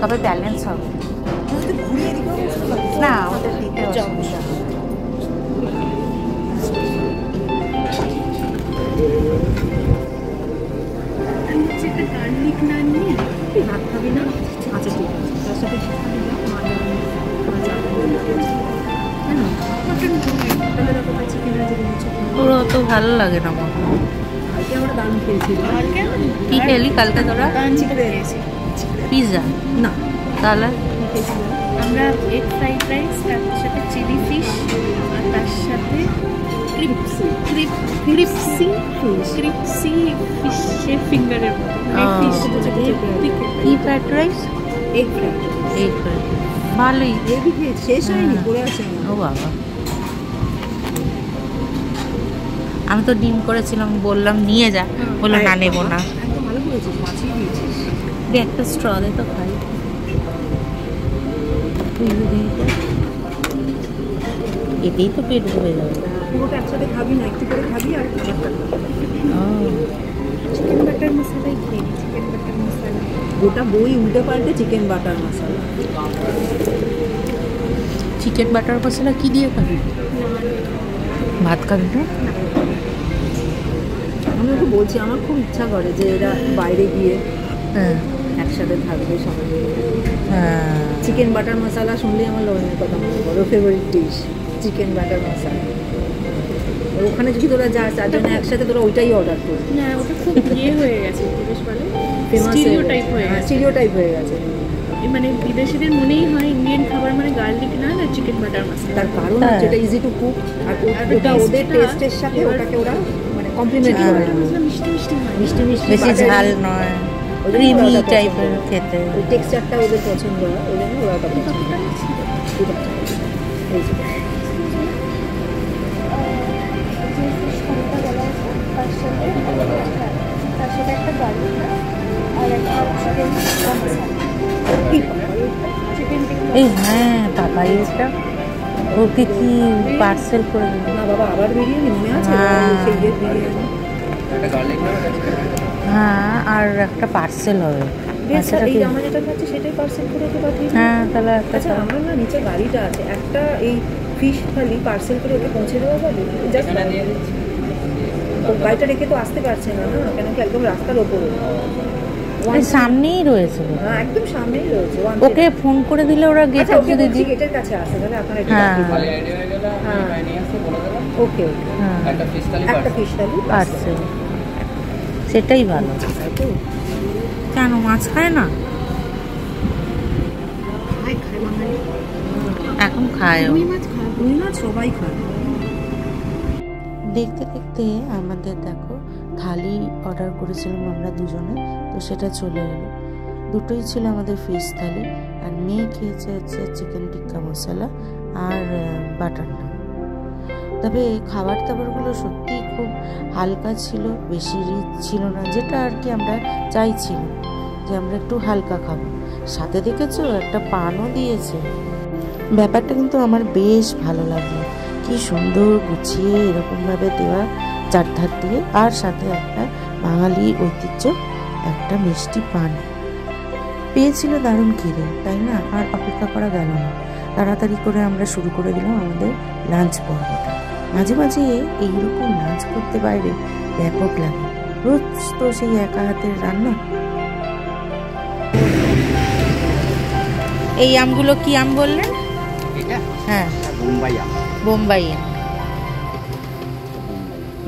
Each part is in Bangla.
তবে ব্যালেন্স হবে না, ওদের দিতে অসুবিধা। গার্লিক নান নিয়ে ভাত খাবি না? আচ্ছা ঠিক আছে, তার সাথে পুরো অত ভালো লাগে না আমার। কালকে আমরা দারুণ খেয়েছি। কি খেলি কালকে তোরা? পিৎজা না, তাহলে আমরা এগ ফ্রাইড রাইস, তার সাথে চিলি ফিশ, আর তার সাথে ক্রিপসি ফিশের ফিঙ্গারের কি fried rice? Egg fried egg fried ভালোই। হেভি খেয়েছি, শেষ হয়নি, পড়ে আছে। ও বাবা, আমি তো ডিম করেছিলাম, বললাম নিয়ে যা, বললো না নেবো না। একদম ভালো করেছিস, মাছিয়ে দিয়েছিস। একটা স্ট্র দে তো খাই। এতেই তো পেট ভরে যাবে। পুরোটা একসাথে খাবি না, একটু করে খাবি আর খাবারটা চিকেন বাটার মশলাই খেয়ে। চিকেন বাটার মশলা গোটা বই উল্টে পাল্টে চিকেন বাটার মশলা। চিকেন বাটার মশলা কি দিয়ে খাবি? ভাত খাবি না? আমি ওকে বলছি, আমার খুব ইচ্ছা করে যে এরা বাইরে গিয়ে হ্যাঁ একসাথে থাকবে সবাই। হ্যাঁ, চিকেন বাটার মশলা শুনলেই আমার লোনের কথা মনে পড়ে। ফেভারিট ডিশ চিকেন বাটার মশলা। ওখানে যদি তোরা যাস, তার জন্য একসাথে তোরা ওইটাই অর্ডার করবি। না, ওটা খুব ইয়ে হয়ে গেছে, বিদেশ বলে ফেমাস স্টিরিওটাইপ হয়ে গেছে। স্টিরিওটাইপ হয়ে গেছে। মানে বিদেশিদের মনেই হয় ইন্ডিয়ান খাবার মানে গার্লিক নান আর চিকেন বাটার মশলা। তার কারণ হচ্ছে এটা ইজি টু কুক, আর ওটা ওদের টেস্টের সাথে ওটাকে ওরা মানে কমপ্লিমেন্ট করে। মিষ্টি মিষ্টি হয়, মিষ্টি মিষ্টি, বেশি ঝাল নয়, ক্রিমি টাইপের খেতে। ওই টেক্সচারটা ওদের পছন্দ হয়, ওই জন্য ওরা ওটা পছন্দ করে। তার সাথে একটা গার্লিক আর একটা চিকেন এই হ্যাঁ বাবা, এটা ওকে কি পার্সেল করে দেবো? না বাবা, আবার বিরিয়ানি মনে আছে? সেই বিরিয়ানি, হ্যাঁ, আর একটা পার্সেল হবে। এই আমরা যেটা খাচ্ছি সেটাই পার্সেল করে ওকে পাঠিয়ে দিই। হ্যাঁ তাহলে একটা। আচ্ছা, আমার না নিচে গাড়িটা আছে, একটা এই ফিশ থালি পার্সেল করে ওকে পৌঁছে দেওয়া যাবে? ও গাড়িটা রেখে তো আসতে পারছে না, না কেন কি একদম রাস্তার ওপরে, সামনেই রয়েছে। হ্যাঁ একদম সামনেই রয়েছে। ওকে ফোন করে দিলে ওরা গেটে যদি দিই। গেটের কাছে আসে, তাহলে আপনারা একটু হ্যাঁ ওকে একটা ফিশ থালি পার্সেল, সেটাই ভালো। কেন মাছ খায় না? এখন খায়, রুই মাছ সবাই খায়। দেখতে দেখতে আমাদের দেখো থালি অর্ডার করেছিলাম আমরা দুজনে, তো সেটা চলে এলো। দুটোই ছিল আমাদের ফিশ থালি, আর মেয়ে খেয়েছে হচ্ছে চিকেন টিক্কা মশলা আর বাটার নান। তবে খাবার দাবারগুলো সত্যি খুব হালকা ছিল, বেশি রিচ ছিল না, যেটা আর কি আমরা চাইছিলাম যে আমরা একটু হালকা খাবো। সাথে দেখেছো একটা পানও দিয়েছে। ব্যাপারটা কিন্তু আমার বেশ ভালো লাগলো, কি সুন্দর গুছিয়ে এরকমভাবে দেওয়া চারধার দিয়ে, আর সাথে একটা বাঙালি ঐতিহ্য একটা মিষ্টি পান। পেয়েছিল দারুণ খিদে, তাই না? আর অপেক্ষা করা গেল না, তাড়াতাড়ি করে আমরা শুরু করে দিলাম আমাদের লাঞ্চ পর্বটা। মাঝে মাঝে এইরকম লাঞ্চ করতে বাইরে ব্যাপক লাগে, রোজ তো সেই একা হাতের রান্না। এই আমগুলো কি আম বললেন? হ্যাঁ, বোম্বাই আম,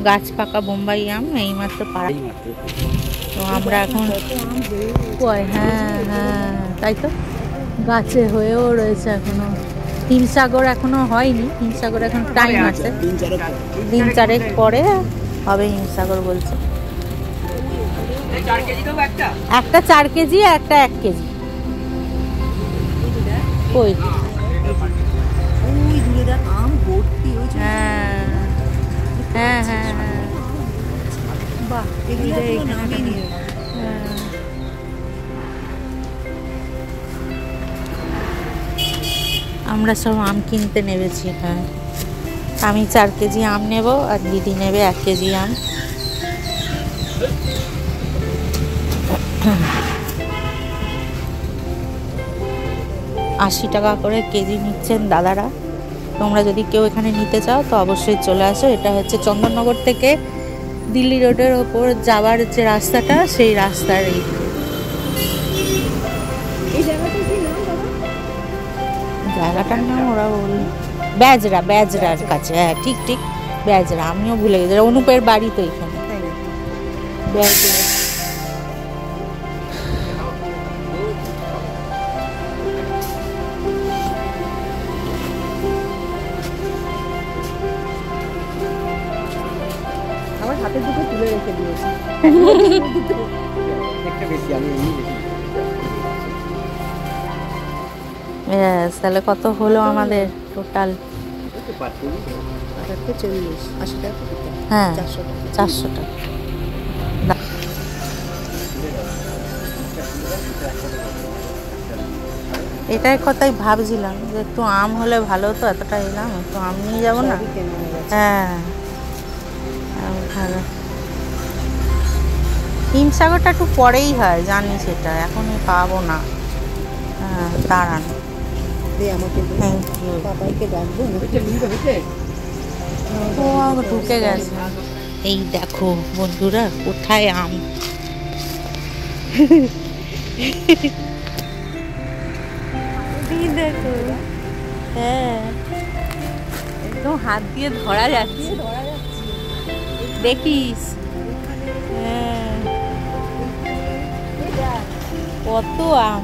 গাছ পাকা বোম্বাই আম, এইমাত্র পাড়া। তো আমরা এখন হ্যাঁ হ্যাঁ তাই তো, গাছে হয়েও রয়েছে এখনো। হিমসাগর এখনো হয়নি, হিমসাগর এখন টাইম আছে, দিন চারেক পরে হবে হিমসাগর বলছে। একটা 4 কেজি, একটা 1 কেজি। কই ওই দূরে দেখ আম ভর্তি হয়েছে। হ্যাঁ হ্যাঁ হ্যাঁ হ্যাঁ, বাহ, এগুলো নামিয়ে নিয়ে আমরা সব আম কিনতে নেমেছি। হ্যাঁ, আমি 4 কেজি আম নেব, আর দিদি নেবে 1 কেজি আম। 80 টাকা করে কেজি নিচ্ছেন দাদারা। তোমরা যদি কেউ এখানে নিতে চাও তো অবশ্যই চলে আসো। এটা হচ্ছে চন্দননগর থেকে দিল্লি রোডের ওপর যাওয়ার যে রাস্তাটা, সেই রাস্তার এই জায়গাটার নাম ওরা বল ব্যাজরার কাছে। হ্যাঁ ঠিক ঠিক, ব্যাজরা। আমিও ভুলে গেছি, অনুপের বাড়ি তো এখানে। ব্যাজরা। আমার হাতের দুটো তুলে রেখে দিয়েছি। তাহলে কত হলো আমাদের টোটাল? 40, 80 টাকা। হ্যাঁ 400 400 টাকা। টাকা। এটাই কথাই ভাবছিলাম যে একটু আম হলে ভালো হতো, এতটা এলাম একটু আম নিয়ে যাবো না। হ্যাঁ ভালো। হিমসাগরটা একটু পরেই হয় জানি, সেটা এখনই পাবো না। হ্যাঁ দাঁড়ান, থ্যাংক ইউ। বাবাইকে ডাকবো। ও ঢুকে গেছে। এই দেখো বন্ধুরা কোথায় আম। দেখো, হ্যাঁ একদম হাত দিয়ে ধরা যাচ্ছে, দেখিস। হ্যাঁ কত আম।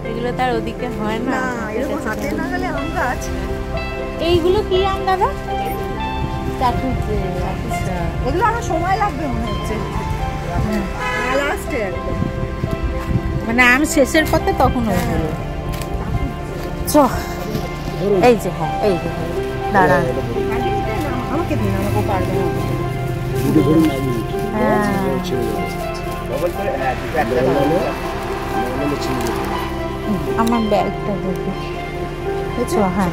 এগুলো তার ওদিকে হয় না, হাতে না গেলে আম গাছ। এইগুলো কি আম দাদা? চাটুচে। এগুলো আমার সময় লাগবে মনে হচ্ছে। লাস্টে একদম মানে আম শেষের পথে তখন ওইগুলো। চ এই যে, হ্যাঁ এই যে, দাঁড়া। আমাকে দিন, আমাকে পারবে না। আমার ব্যাগটা দেখো। হ্যাঁ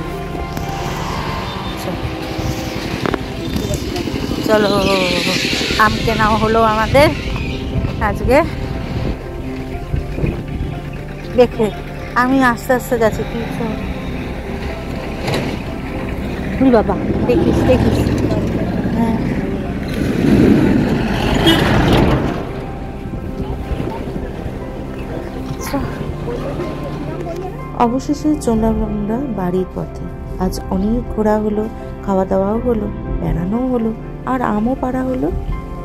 চলো, আম কেনাও হলো আমাদের আজকে। দেখে আমি আস্তে আস্তে যাচ্ছি, তুই বাবা দেখিস দেখিস। হ্যাঁ অবশেষে চললাম আমরা বাড়ির পথে। আজ অনেক ঘোরা হলো, খাওয়া দাওয়াও হলো, বেড়ানোও হলো, আর আমও পাড়া হলো।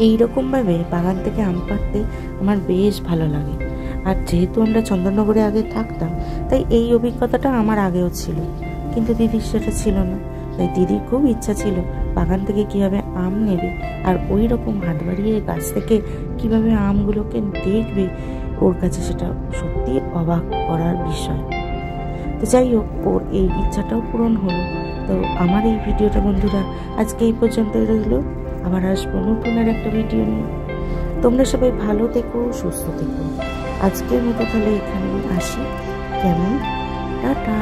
এইরকমভাবে বাগান থেকে আম পাড়তে আমার বেশ ভালো লাগে। আর যেহেতু আমরা চন্দননগরে আগে থাকতাম, তাই এই অভিজ্ঞতাটা আমার আগেও ছিল, কিন্তু দিদির সেটা ছিল না। তাই দিদির খুব ইচ্ছা ছিল বাগান থেকে কীভাবে আম নেবে, আর ওই রকম হাত বাড়িয়ে গাছ থেকে কীভাবে আমগুলোকে দেখবে। ওর কাছে সেটা সত্যি অবাক করার বিষয়। তো যাই হোক, ওর এই ইচ্ছাটাও পূরণ হলো। তো আমার এই ভিডিওটা বন্ধুরা আজকে এই পর্যন্তই রইলো। আবার আসবো নতুন আর একটা ভিডিও নিয়ে। তোমরা সবাই ভালো থেকো, সুস্থ থেকো। আজকের মতো তাহলে এখানে আসি, কেমন? টাটা।